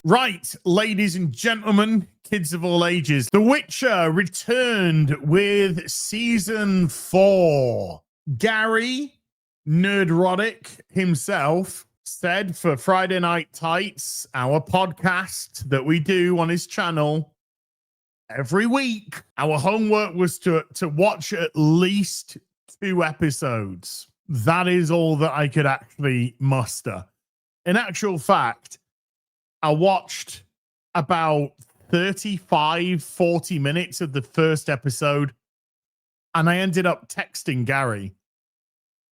Right, ladies and gentlemen, kids of all ages, The Witcher returned with season 4. Gary Nerdrotic himself said for Friday Night Tights, our podcast that we do on his channel every week, our homework was to watch at least 2 episodes. That is all that I could actually muster. In actual fact, I watched about 40 minutes of the first episode, and I ended up texting Gary,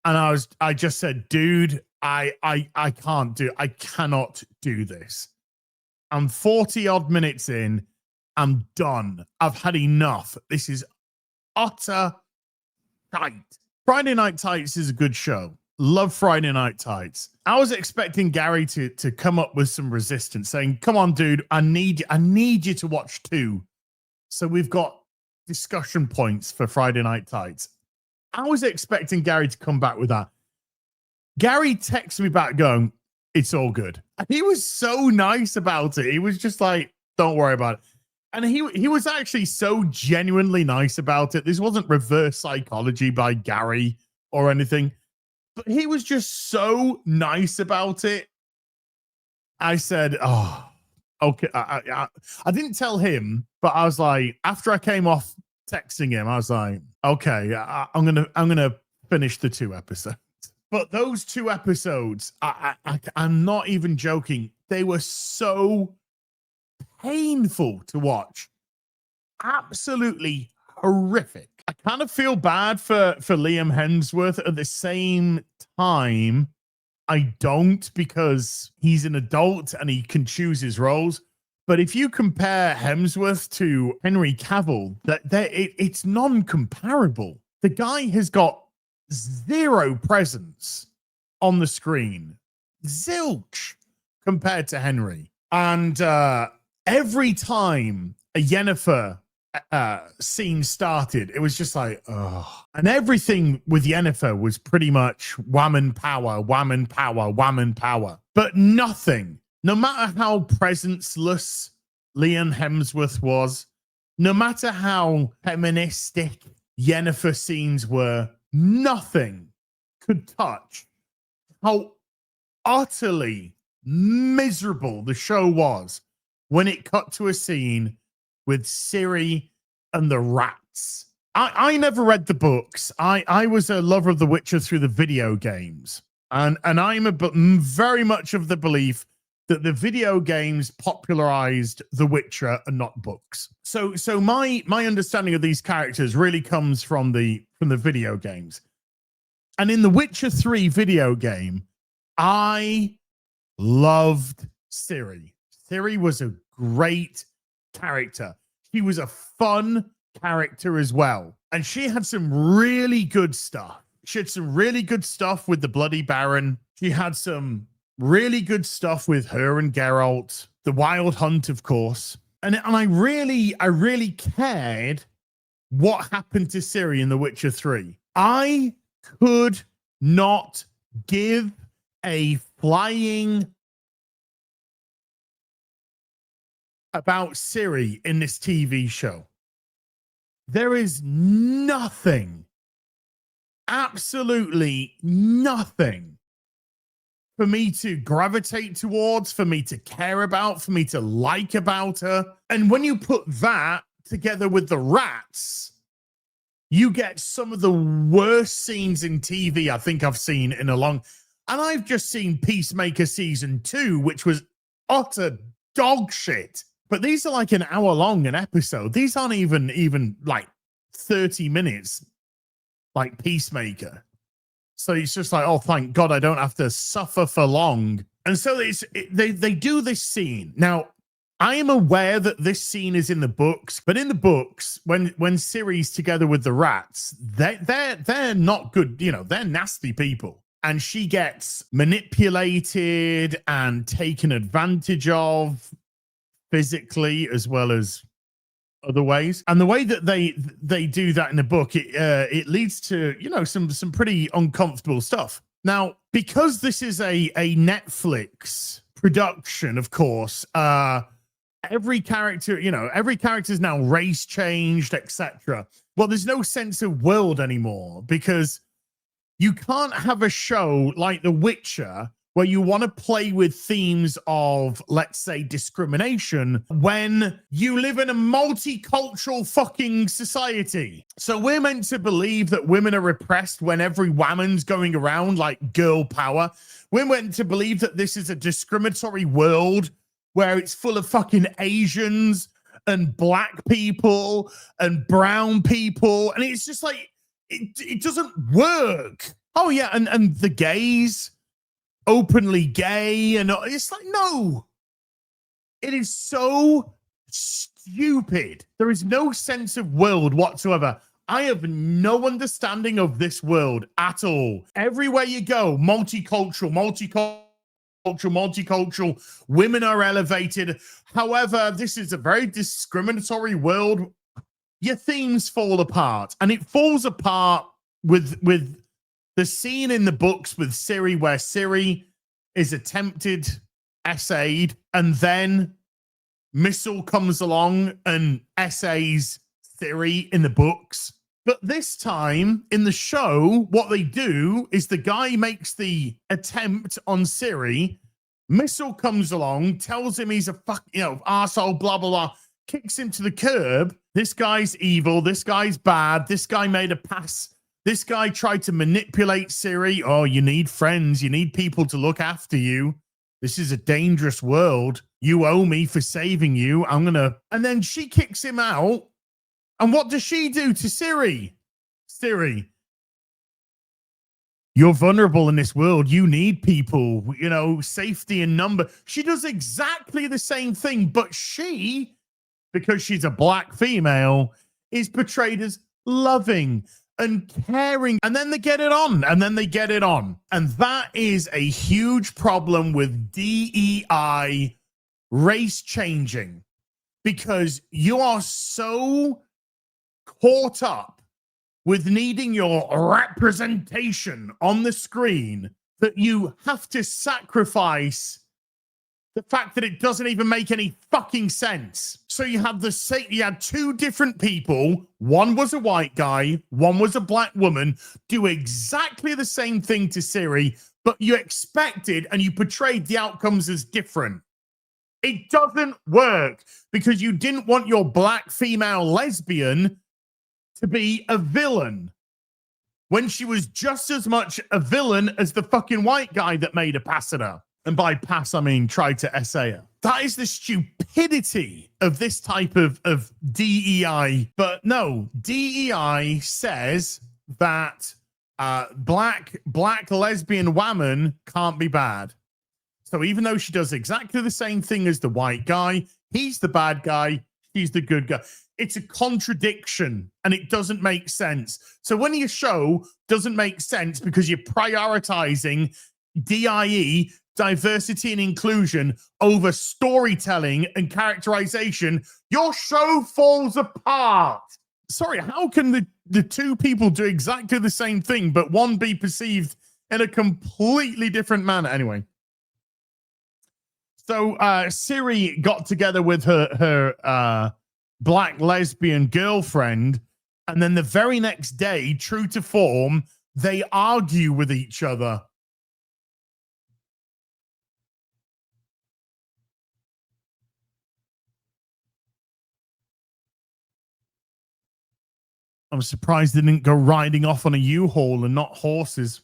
and I just said, dude, I cannot do this. I'm 40 odd minutes in. I'm done. I've had enough. This is utter tight. Friday Night Tights is a good show. Love Friday Night Tights. I was expecting Gary to come up with some resistance, saying, come on, dude, I need you to watch 2. So we've got discussion points for Friday Night Tights. I was expecting Gary to come back with that. Gary texted me back going, it's all good. He was so nice about it. He was just like, don't worry about it. And he was actually so genuinely nice about it. This wasn't reverse psychology by Gary or anything. But he was just so nice about it. I said, oh, okay. I didn't tell him, but I was like, after I came off texting him, I was like, okay, I'm gonna finish the 2 episodes. But those 2 episodes, I'm not even joking. They were so painful to watch. Absolutely horrific. I kind of feel bad for Liam Hemsworth. At the same time, I don't, because he's an adult and he can choose his roles. But if you compare Hemsworth to Henry Cavill, it's non-comparable. The guy has got 0 presence on the screen. Zilch compared to Henry. And every time a Yennefer scene started, it was just like, oh. And everything with Yennefer was pretty much whammon power, whammon power, whammon power. But nothing, no matter how presenceless Liam Hemsworth was, no matter how feministic Yennefer scenes were, nothing could touch how utterly miserable the show was when it cut to a scene with Ciri and the rats. I never read the books. I was a lover of The Witcher through the video games. And I'm very much of the belief that the video games popularized The Witcher and not books. So my understanding of these characters really comes from the video games. And in the Witcher 3 video game, I loved Ciri. Ciri was a great character. She was a fun character as well. And she had some really good stuff. She had some really good stuff with the Bloody Baron. She had some really good stuff with her and Geralt. The Wild Hunt, of course. And I really cared what happened to Ciri in The Witcher 3. I could not give a flying about Ciri in this TV show. There is nothing, absolutely nothing for me to gravitate towards, for me to care about, for me to like about her. And when you put that together with the rats, you get some of the worst scenes in TV I think I've seen in a long... And I've just seen Peacemaker season 2, which was utter dog shit. But these are like an hour long an episode. These aren't even like 30 minutes like Peacemaker. So it's just like, oh, thank God I don't have to suffer for long. And so they do this scene. Now, I am aware that this scene is in the books, but in the books, when Ciri's together with the rats, they're not good. You know, they're nasty people. And she gets manipulated and taken advantage of physically as well as other ways. And the way that they do that in the book, it leads to, you know, some pretty uncomfortable stuff. Now, because this is a Netflix production, of course, every character, every character is now race changed, etc. Well, there's no sense of world anymore because you can't have a show like The Witcher where you want to play with themes of, let's say, discrimination when you live in a multicultural fucking society. So we're meant to believe that women are repressed when every woman's going around like girl power. We're meant to believe that this is a discriminatory world where it's full of fucking Asians and black people and brown people. And it's just like, it doesn't work. Oh, yeah. And the gays, openly gay. And it's like, no, it is so stupid. There is no sense of world whatsoever. I have no understanding of this world at all. Everywhere you go, multicultural. Women are elevated. However, this is a very discriminatory world. Your themes fall apart, and it falls apart with the scene in the books with Ciri, where Ciri is attempted, essayed, and then Missile comes along and essays Ciri in the books. But this time in the show, what they do is the guy makes the attempt on Ciri. Missile comes along, tells him he's a arsehole, blah, blah, blah, kicks him to the curb. This guy's evil. This guy's bad. This guy made a pass. This guy tried to manipulate Ciri. Oh, you need friends. You need people to look after you. This is a dangerous world. You owe me for saving you. And then she kicks him out. And what does she do to Ciri? Ciri, you're vulnerable in this world. You need people, safety in number. She does exactly the same thing, but she, because she's a black female, is portrayed as loving and caring. And then they get it on. And that is a huge problem with DEI race changing, because you are so caught up with needing your representation on the screen that you have to sacrifice the fact that it doesn't even make any fucking sense. So you had two different people. One was a white guy, one was a black woman, do exactly the same thing to Ciri, but you expected and you portrayed the outcomes as different. It doesn't work because you didn't want your black female lesbian to be a villain when she was just as much a villain as the fucking white guy that made a pass at her. And by pass, I mean tried to essay her. That is the stupidity of this type of DEI. But no, DEI says that black lesbian woman can't be bad. So even though she does exactly the same thing as the white guy, he's the bad guy, she's the good guy. It's a contradiction and it doesn't make sense. So when your show doesn't make sense because you're prioritizing DIE, diversity and inclusion, over storytelling and characterization, your show falls apart. Sorry, how can the two people do exactly the same thing, but one be perceived in a completely different manner? Anyway. So Ciri got together with her black lesbian girlfriend, and then the very next day, true to form, they argue with each other. I'm surprised they didn't go riding off on a U-Haul and not horses.